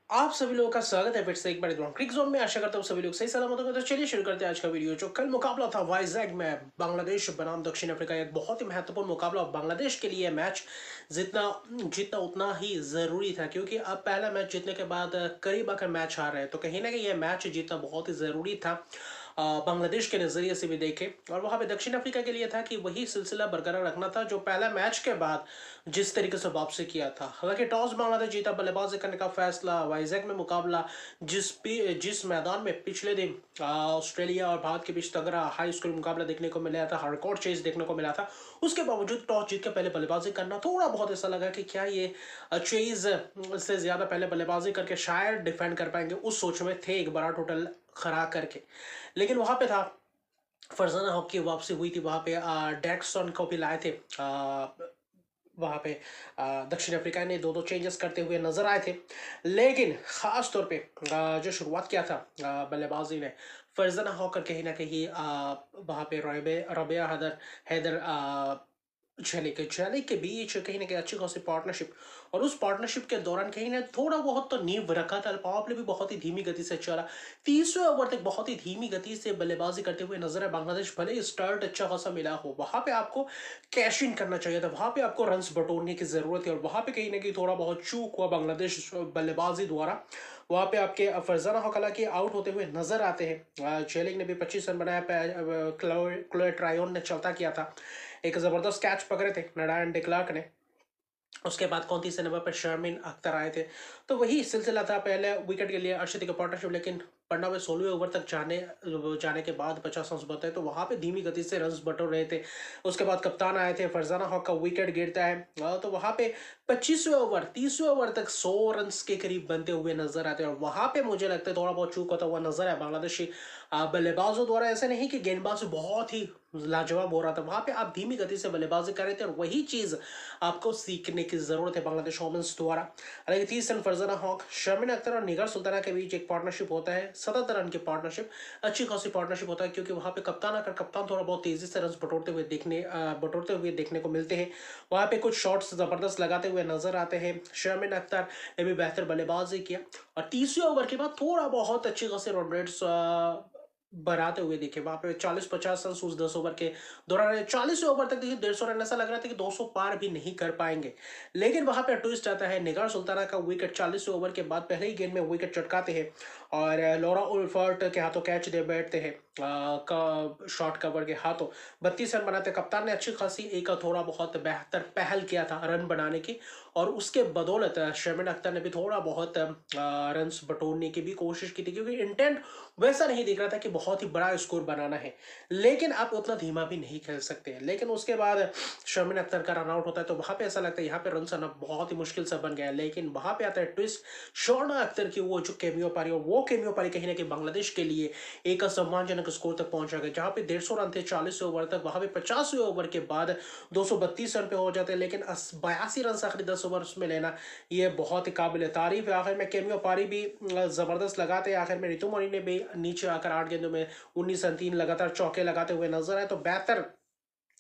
आप सभी लोगों का स्वागत है फिर से एक बार क्रिक जोन में। आशा करता हूँ सभी लोग सही सलामत होंगे। तो चलिए शुरू करते हैं आज का वीडियो। जो कल मुकाबला था वाइजैक में बांग्लादेश बनाम दक्षिण अफ्रीका, एक बहुत ही महत्वपूर्ण मुकाबला बांग्लादेश के लिए। मैच जितना जीतना उतना ही जरूरी था, क्योंकि अब पहला मैच जीतने के बाद करीब आकर मैच हार रहे हैं, तो कहीं ना कहीं यह मैच जीतना बहुत ही जरूरी था बांग्लादेश के नजरिए से भी देखे। और वहां पे दक्षिण अफ्रीका के लिए था कि वही सिलसिला बरकरार रखना था जो पहला मैच के बाद जिस तरीके से वापसी किया था। हालांकि टॉस बांग्लादेश जीता, बल्लेबाजी करने का फैसला, वाइजैक में मुकाबला, जिस मैदान में पिछले दिन ऑस्ट्रेलिया और भारत के बीच तगड़ा हाई स्कूल मुकाबला देखने को मिला था, हार्डकोर चेस देखने को मिला था, उसके बावजूद टॉस जीत के पहले बल्लेबाजी करना थोड़ा बहुत ऐसा लगा कि क्या ये चेज से ज्यादा पहले बल्लेबाजी करके शायद डिफेंड कर पाएंगे, उस सोच में थे एक बड़ा टोटल खड़ा करके। लेकिन वहां पे था फरजाना हक की वापसी हुई थी, वहां पे डेक्सन को भी लाए थे। वहां पे दक्षिण अफ्रीका ने दो दो चेंजेस करते हुए नजर आए थे। लेकिन खास तौर पे जो शुरुआत किया था बल्लेबाजी ने फरजाना हॉकर, कहीं ना कहीं वहां पे रबिया हैदर हैदर झलिक के बीच कहीं ना कहीं अच्छी खासी पार्टनरशिप, और उस पार्टनरशिप के दौरान कहीं ना थोड़ा बहुत तो नींव रखा था। पावर प्ले भी बहुत ही धीमी गति से चला, 30वें ओवर तक बहुत ही धीमी गति से बल्लेबाजी करते हुए नजर है बांग्लादेश। भले ही स्टार्ट अच्छा खासा मिला हो, वहां पे आपको कैश इन करना चाहिए था, वहां पे आपको रन्स बटोरने की जरूरत है, और वहां पे कहीं ना कहीं थोड़ा बहुत चूक हुआ बांग्लादेश बल्लेबाजी द्वारा। वहां पे आपके फरजाना हकला के आउट होते हुए नजर आते हैं। चेलिंग ने भी 25 रन बनाया, क्लोए ट्रायोन ने चलता किया था, एक जबरदस्त कैच पकड़े थे नडायन डिक्लार्क ने। उसके बाद 29 नंबर पर शर्मिन अख्तर आए थे। तो वही सिलसिला था पहले विकेट के लिए अर्शदीप का पार्टनरशिप, लेकिन पन्ना में 16वें ओवर तक जाने के बाद 50 रन बचे, तो वहां पे धीमी गति से रन बटोर रहे थे। उसके बाद कप्तान आए थे, फरजाना हक का विकेट गिरता है, तो वहां पे 25वें ओवर 30वें ओवर तक 100 रन के करीब बनते हुए नजर आते हैं। और वहां पे मुझे लगता है थोड़ा बहुत चूक होता हुआ नजर है बांग्लादेशी बल्लेबाजों द्वारा। ऐसा नहीं कि गेंदबाज बहुत ही लाजवाब हो रहा था, वहां पे आप धीमी गति से बल्लेबाजी कर रहे थे, और वही चीज आपको सीखने की जरूरत है बांग्लादेश वोमेंस द्वारा। हालांकि 30 रन फरजाना हक, शर्मिन अख्तर और निगर सुल्ताना के बीच एक पार्टनरशिप होता है, 77 रन की पार्टनरशिप, अच्छी खासी पार्टनरशिप होता है, क्योंकि वहां पे कप्तान थोड़ा बहुत तेजी से रन बटोरते हुए देखने को मिलते हैं। वहां पे कुछ शॉट्स जबरदस्त लगाते हुए नजर आते हैं। शर्मिन अख्तर ने भी बेहतर बल्लेबाजी किया, और 30वें ओवर के बाद थोड़ा बहुत अच्छी खासी रन रेट्स बनाते हुए देखे। वहां पे 40-50 रन उस 10 ओवर के दौरान, 40वें ओवर तक देखिए 150 रन, ऐसा लग रहा था कि 200 पार भी नहीं कर पाएंगे। लेकिन वहां पे ट्विस्ट आता है, निगार सुल्ताना का विकेट 40वें ओवर के बाद पहले ही गेंद में विकेट चटकाते हैं, और लॉरा उल्फर्ट के हाथों कैच दे बैठते हैं का शॉर्ट कवर के हाथों। 32 रन बनाते, कप्तान ने अच्छी खासी एक थोड़ा बहुत बेहतर पहल किया था रन बनाने की, और उसके बदौलत शर्मिन अख्तर ने भी थोड़ा बहुत रन बटोरने की भी कोशिश की थी, क्योंकि इंटेंट वैसा नहीं दिख रहा था कि बहुत ही बड़ा स्कोर बनाना है, लेकिन आप उतना धीमा भी नहीं खेल सकते। लेकिन उसके बाद शर्मिन अख्तर का रन आउट होता है, तो वहां पे ऐसा लगता है यहाँ पे रन आना बहुत ही मुश्किल से बन गया है। लेकिन वहां पे आता है ट्विस्ट, शोना अख्तर की वो जो केमियो पारी, और वो केमियो पारी कहीं ना कहीं बांग्लादेश के लिए एक सम्मानजनक स्कोर तक पहुंचा गया, जहां पे 150 रन थे 40वें ओवर तक, वहां पे 50वें ओवर के बाद 232 रन पे हो जाते हैं। लेकिन 82 रन आखिरी 10 ओवर में लेना, ये बहुत ही काबिल तारीफ है। आखिर में केमियो पारी भी जबरदस्त लगाते हैं। आखिर में ऋतुमणि ने भी नीचे आकर 8 गेंदों में 19 रन 3 लगातार चौके लगाते हुए नजर आए, तो बेहतर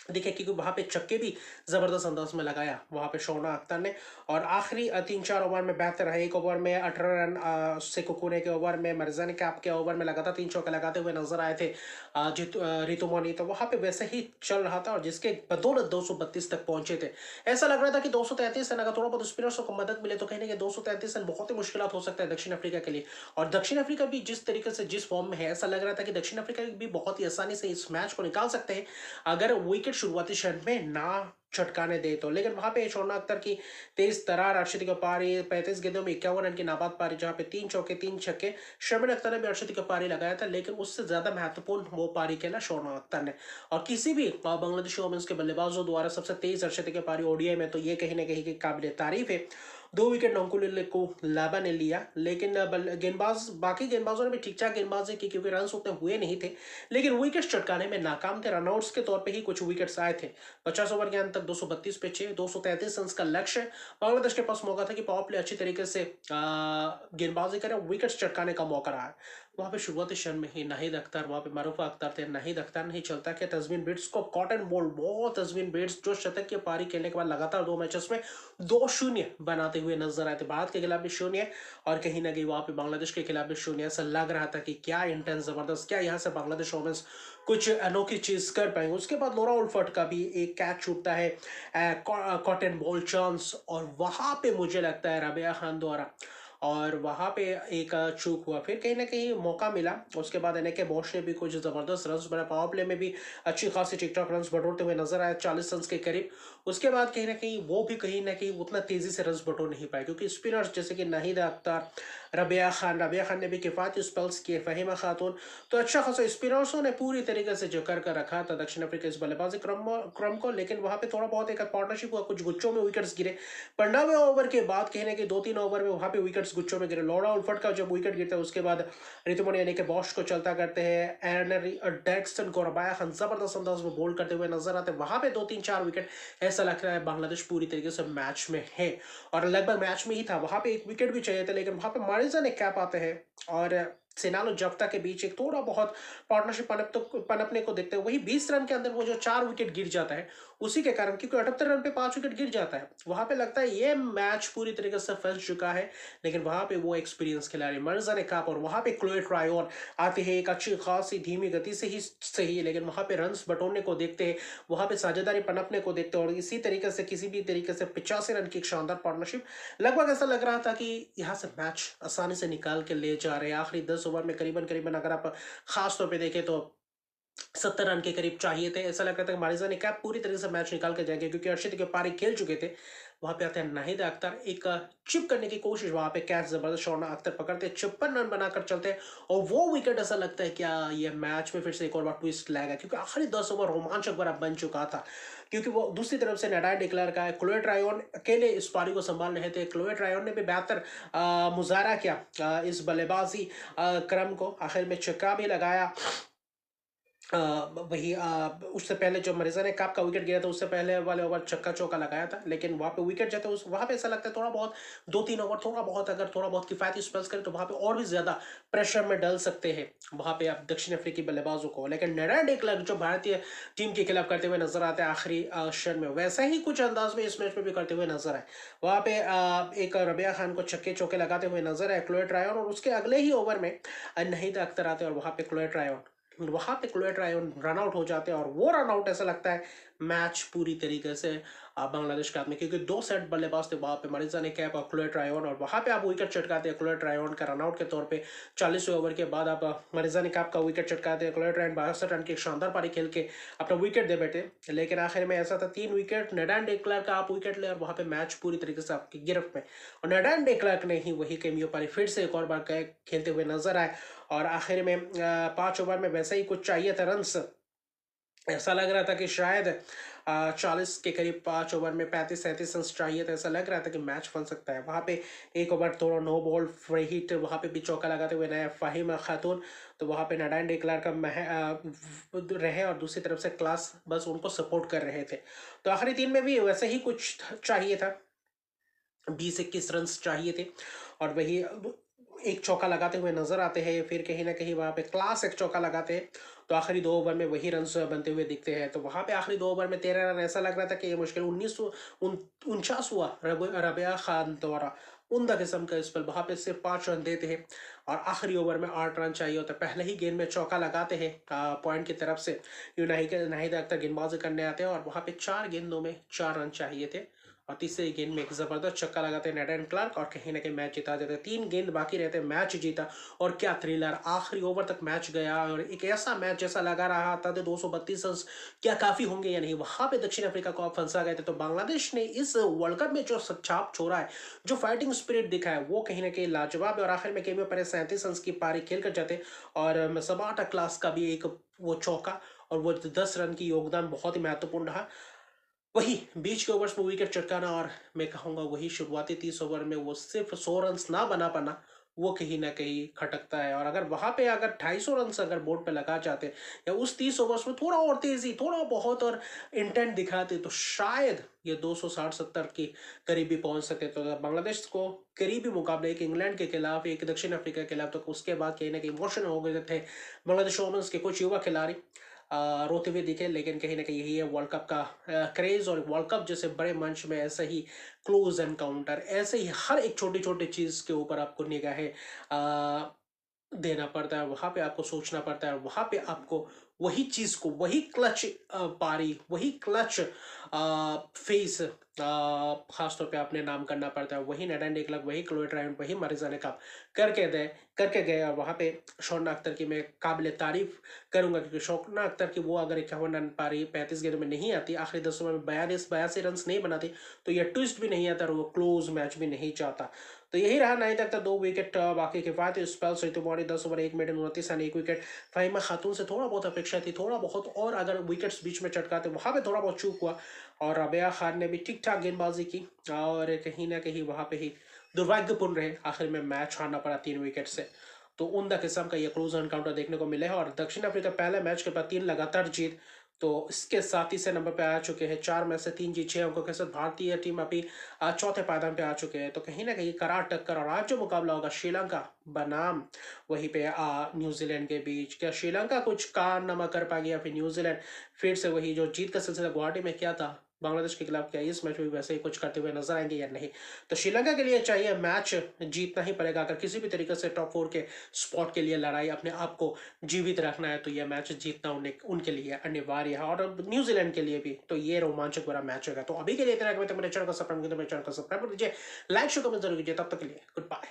दिखे, क्योंकि वहां पे छक्के भी जबरदस्त अंदाज में लगाया वहां पे शोना अख्तर ने। और आखिरी 3-4 ओवर में बेहतर रहे। एक ओवर में 18 रन से कुकुने के ओवर में, मरजानी कैप के ओवर में लगातार 3 चौके लगाते हुए नजर आए थे रितुमोनी, तो वहां पे वैसे ही चल रहा था, और जिसके बदौलत 232 तक पहुंचे थे। ऐसा लग रहा था कि 233 रन अगर थोड़ा बहुत स्पिनर्स को मदद मिले तो कहीं ना कहीं 233 रन बहुत ही मुश्किल हो सकता है दक्षिण अफ्रीका के लिए। और दक्षिण अफ्रीका भी जिस तरीके से जिस फॉर्म में है, ऐसा लग रहा था कि दक्षिण अफ्रीका भी बहुत ही आसानी से इस मैच को निकाल सकते हैं अगर विकेट शुरुआती क्षण में ना चटकाने दे तो। लेकिन वहां पे शोना अख्तर की तेज तरार, अर्शदीप का पारी, 35 गेंदों में 51 रन की नाबाद पारी, जहां पे 3 चौके 3 छक्के। शर्मिन अख्तर ने भी अर्शदीप का पारी लगाया था, लेकिन उससे ज्यादा महत्वपूर्ण वो पारी खेला शोना अख्तर ने। और किसी भी बांग्लादेशी वोमेंस के बल्लेबाजों द्वारा सबसे तेज अर्शदीप की पारी ओडीआई में, तो ये कहीं ना कहीं की काबिल तारीफ है। 2 विकेट नंकुल को लाबा ने लिया, लेकिन बाकी गेंदबाजों ने भी ठीक ठाक गेंदबाजी की, क्योंकि रन उतने हुए नहीं थे, लेकिन विकेट चटकाने में नाकाम थे। रनआउट्स के तौर पे ही कुछ विकेट्स आए थे। 50 ओवर के अंत तक 232 पे 6, 233 रन का लक्ष्य। बांग्लादेश के पास मौका था कि पावर प्ले अच्छी तरीके से गेंदबाजी करे, विकेट्स चटकाने का मौका रहा है। वहां पे शुरुआती क्षण में ही नाहिद अख्तर, वहां पे मरूफा अख्तर थे, नाहिद अख्तर नहीं चलता कि तस्मीन बिट्स को कॉटन बोल्ड, बहुत तस्मीन बिट्स जो शतक की पारी खेलने के बाद लगातार 2 मैचेस में 2-0 बनाते आते हुए नजर आए थे। भारत के खिलाफ भी शून्य और कहीं ना कहीं वहां पे बांग्लादेश के खिलाफ भी शून्य। ऐसा लग रहा था कि क्या इंटेंस जबरदस्त, क्या यहाँ से बांग्लादेश वोमेंस कुछ अनोखी चीज कर पाएंगे। उसके बाद नोरा उल्फट का भी एक कैच छूटता है कॉटन बॉल चांस, और वहां पे मुझे लगता है रबिया खान द्वारा, और वहां पे एक चूक हुआ। फिर कहीं ना कहीं मौका मिला, उसके बाद एनके बॉश ने भी कुछ जबरदस्त रन्स बनाए, पावर प्ले में भी अच्छी खासी टिक टॉक रन्स बटोरते हुए नजर आए, 40 रन्स के करीब। उसके बाद कहीं ना कहीं वो भी कहीं ना कहीं उतना तेजी से रन्स बटोर नहीं पाए, क्योंकि स्पिनर्स जैसे कि नाहिद अख्तर, रबिया खान ने भी किफायती स्पेल्स किए, फहीमा खातून, तो अच्छा खासा स्पिनर्सों ने पूरी तरीके से जकड़ कर रखा था दक्षिण अफ्रीका इस बल्लेबाजी क्रम को। लेकिन वहां पे थोड़ा बहुत एक पार्टनरशिप हुआ, कुछ गुच्छों में विकेट्स गिरे। 15वें ओवर के बाद कहीं ना कहीं 2-3 ओवर में वहां पे विकेट्स गुच्छों में गिरे। लॉरा उल्फर्ट का जब विकेट गिरता है उसके बाद ऋतुमणि यानी कि बॉश को चलता करते हैं, एरनरी डेक्सन को रबाया खान जबरदस्त अंदाज में बोल्ड करते हुए नजर आते हैं। वहां पे 2-3-4 विकेट, ऐसा लग रहा है बांग्लादेश पूरी तरीके से मैच में है, और लगभग मैच में ही था। वहां पे एक विकेट भी चाहिए था, लेकिन वहां पे मारिजा ने क्या पाते हैं और सेनालो जफ्ता के बीच एक थोड़ा बहुत पार्टनरशिप पनपने को देखते हैं। वही 20 रन के अंदर वो जो 4 विकेट गिर जाता है उसी के कारण, क्योंकि 78 रन पे 5 विकेट गिर जाता है, वहां पे लगता है ये मैच पूरी तरीके से फंस चुका है। लेकिन वहां पे वो एक्सपीरियंस खिलाड़ी मर्जा ने कहा, और वहां पे क्लोए ट्रायोन आते हैं एक अच्छी खासी धीमी गति से ही सही, लेकिन वहां पे रन बटोरने को देखते हैं, वहां पे साझेदारी पनपने को देखते हैं, और इसी तरीके से किसी भी तरीके से 85 रन की एक शानदार पार्टनरशिप, लगभग ऐसा लग रहा था कि यहाँ से मैच आसानी से निकाल के ले जा रहे हैं। आखिरी 10 ओवर में करीबन करीबन अगर आप खास तौर पे देखें तो 70 रन के करीब चाहिए थे। ऐसा लग रहा था कि मारिजा ने क्या पूरी तरीके से मैच निकाल के जाएंगे, क्योंकि अर्शद के पारी खेल चुके थे। वहां पे आते हैं नाहिद अख्तर, एक चिप करने की कोशिश, वहां पे कैच जबरदस्त शॉट अख्तर पकड़ते हैं, 56 रन बनाकर चलते हैं, और वो विकेट ऐसा लगता है क्या ये मैच में फिर से एक और बार ट्विस्ट लाएगा, क्योंकि आखिरी 10 ओवर रोमांचक भरा बन चुका था। क्योंकि वो दूसरी तरफ से नडाय डिक्लेयर का है, क्लोए ट्रायोन अकेले इस पारी को संभाल रहे थे। क्लोए ट्रायोन ने भी बेहतर मुजाहरा किया इस बल्लेबाजी क्रम को, आखिर में छक्का भी लगाया। वही उससे पहले जो मरीजा ने काप का विकेट गिरा था उससे पहले वाले ओवर छक्का चौका लगाया था, लेकिन वहां पे विकेट जाते उस वहां पे ऐसा लगता है थोड़ा बहुत 2-3 ओवर थोड़ा बहुत अगर थोड़ा बहुत किफायती स्पेल्स करें तो वहां पे और भी ज्यादा प्रेशर में डल सकते हैं वहां पे आप दक्षिण अफ्रीकी बल्लेबाजों को। लेकिन नेडर डेक्लर्क जो भारतीय टीम के खिलाफ करते हुए नजर आते हैं आखिरी क्षण में, वैसा ही कुछ अंदाज में इस मैच में भी करते हुए नजर आए। वहां पे एक रबिया खान को छक्के चौके लगाते हुए नजर आए क्लोए ट्रायोन, और उसके अगले ही ओवर में नहीद अख्तर आते हैं, और वहां पे क्लोए ट्रायोन रन आउट हो जाते हैं, और वो रन आउट ऐसा लगता है मैच पूरी तरीके से बांग्लादेश के हाथ में, क्योंकि 2 सेट बल्लेबाज थे वहां पे, मरीजा ने कैप और क्लोए ट्रायोन, और वहां पे आप विकेट चटकाते हैं क्लोए ट्रायोन का रन आउट के तौर पे। 40वें ओवर के बाद आप मरीजा ने कैप का विकेट चटकाते हैं, क्लोए ट्रायोन 62 रन की एक शानदार पारी खेल के अपना विकेट दे बैठे। लेकिन आखिर में ऐसा था 3 विकेट नेडान डेक्लर्क का आप विकेट ले, और वहां पे मैच पूरी तरीके से आपकी गिरफ्त में, और नेडान डेक्लर्क ने ही वही कैमियो पारी फिर से एक और बार खेलते हुए नजर आए, और आखिर में 5 ओवर में वैसे ही कुछ चाहिए था रन्स। ऐसा लग रहा था कि शायद 40 के करीब 5 ओवर में 35-37 रन चाहिए था, ऐसा लग रहा था कि मैच बन सकता है। वहां पे एक ओवर थोड़ा नो बॉल फ्री हिट, वहां पे भी चौका लगाते हुए नया फाहिम खातून, तो वहां पे नडान डेक्लार का रहे, और दूसरी तरफ से क्लास बस उनको सपोर्ट कर रहे थे। तो आखिरी 3 में भी वैसे ही कुछ चाहिए था, 20-21 रन चाहिए थे, और वही एक चौका लगाते हुए नजर आते हैं। फिर कहीं ना कहीं वहां पे क्लास एक चौका लगाते हैं, तो आखिरी 2 ओवर में वही रन बनते हुए दिखते हैं। तो वहां पे आखिरी 2 ओवर में 13 रन, ऐसा लग रहा था कि ये मुश्किल 1949 हुआ रबिया खान द्वारा उमदा किस्म का स्पेल, वहां पे सिर्फ 5 रन देते हैं, और आखिरी ओवर में 8 रन चाहिए होता है। पहले ही गेंद में चौका लगाते हैं पॉइंट की तरफ से, नाहिद अख्तर गेंदबाजी करने आते हैं, और वहां पे 4 गेंदों में 4 रन चाहिए थे, और तीसरे गेंद में एक जबरदस्त छक्का लगाते हैं नेडन क्लार्क, और कहीं ना कहीं मैच जिता देते हैं। 3 गेंद बाकी रहते, मैच जीता, और क्या थ्रिलर, आखिरी ओवर तक मैच गया, और एक ऐसा मैच जैसा लगा रहा था 232 रन क्या काफी होंगे या नहीं, वहां पे दक्षिण अफ्रीका को आप फंसा गए थे। तो बांग्लादेश ने इस वर्ल्ड कप में जो छाप छोड़ा है, जो फाइटिंग स्पिरिट दिखा है, वो कहीं ना कहीं लाजवाब है, और आखिर में केमियो पर 37 रन की पारी खेल कर जाते, और सबाटा क्लास का भी एक वो चौका और वो 10 रन की योगदान बहुत ही महत्वपूर्ण रहा। वही बीच के ओवर्स में विकेट चटकाना, और मैं कहूंगा वही शुरुआती 30 ओवर में वो सिर्फ 100 रन ना बना पाना, वो कहीं ना कहीं खटकता है। और अगर वहां पे अगर 250 रन अगर बोर्ड पे लगा जाते, या उस 30 ओवर्स में थोड़ा और तेजी, थोड़ा बहुत और इंटेंट दिखाते, तो शायद ये 260-70 के करीब भी पहुंच सकते। तो बांग्लादेश को करीबी मुकाबले, एक इंग्लैंड के खिलाफ, एक दक्षिण अफ्रीका के खिलाफ, तो उसके बाद कहीं ना कहीं इमोशन हो गए थे बांग्लादेश वोमेंस के कुछ युवा खिलाड़ी। रोते हुए दिखे, लेकिन कहीं ना कहीं यही है वर्ल्ड कप का क्रेज। और वर्ल्ड कप जैसे बड़े मंच में ऐसे ही क्लोज एनकाउंटर, ऐसे ही हर एक छोटी छोटी चीज के ऊपर आपको निगाहें देना पड़ता है, वहां पे आपको सोचना पड़ता है, वहां पे आपको वही चीज को, वही क्लच पारी, वही क्लच फेस खासतौर पे अपने नाम करना पड़ता है। वही नेडन डिक्लर्क, वही क्लोए ट्रायम्फ, वही मरिजा ने कप करके गए। और वहां पे शोना अख्तर की मैं काबिल तारीफ करूंगा, क्योंकि शोना अख्तर की वो अगर 51 रन पारी 35 गेंदों में नहीं आती, आखिरी 10 ओवर में 42 रन नहीं बनाती, तो ये ट्विस्ट भी नहीं आता और वो क्लोज मैच भी नहीं चाहता। तो यही रहा 9 तक था, 2 विकेट बाकी किफायती spell Ritu Moni 10 over 1 maiden 29 run 1 wicket. Fahima Khatun से थोड़ा बहुत अपेक्षा थी, थोड़ा बहुत और अगर विकेट्स बीच में चटकाते, वहां पे थोड़ा बहुत चूक हुआ। और रबिया खान ने भी ठीक ठाक गेंदबाजी की, और कहीं ना कहीं वहां पे ही दुर्भाग्यपूर्ण रहे, आखिर में मैच हारना पड़ा 3 विकेट से। तो उमदा किस्म का ये क्लोज एनकाउंटर देखने को मिले है। और दक्षिण अफ्रीका पहले मैच के बाद 3 लगातार जीत, तो इसके साथ ही से नंबर पे आ चुके हैं, 4 में से 3 जीत 6 अंकों के साथ भारतीय टीम अभी चौथे पायदान पे आ चुके हैं। तो कहीं ना कहीं करार टक्कर, और आज जो मुकाबला होगा श्रीलंका बनाम वहीं पे न्यूजीलैंड के बीच, क्या श्रीलंका कुछ कारनामा कर पाएगी, या फिर न्यूजीलैंड फिर से वही जो जीत का सिलसिला गुवाहाटी में किया था बांग्लादेश के खिलाफ, क्या इस मैच में भी वैसे ही कुछ करते हुए नजर आएंगे या नहीं। तो श्रीलंका के लिए चाहिए मैच जीतना ही पड़ेगा, अगर किसी भी तरीके से टॉप 4 के स्पॉट के लिए लड़ाई, अपने आप को जीवित रखना है, तो यह मैच जीतना उनके लिए अनिवार्य है। और अब न्यूजीलैंड के लिए भी तो ये रोमांचक बड़ा मैच होगा। तो अभी के लिए इतना, मेरे चैनल को सब्सक्राइब कर दीजिए, लाइक शो कमेंट जरूर कीजिए। तब तक के लिए गुड बाय।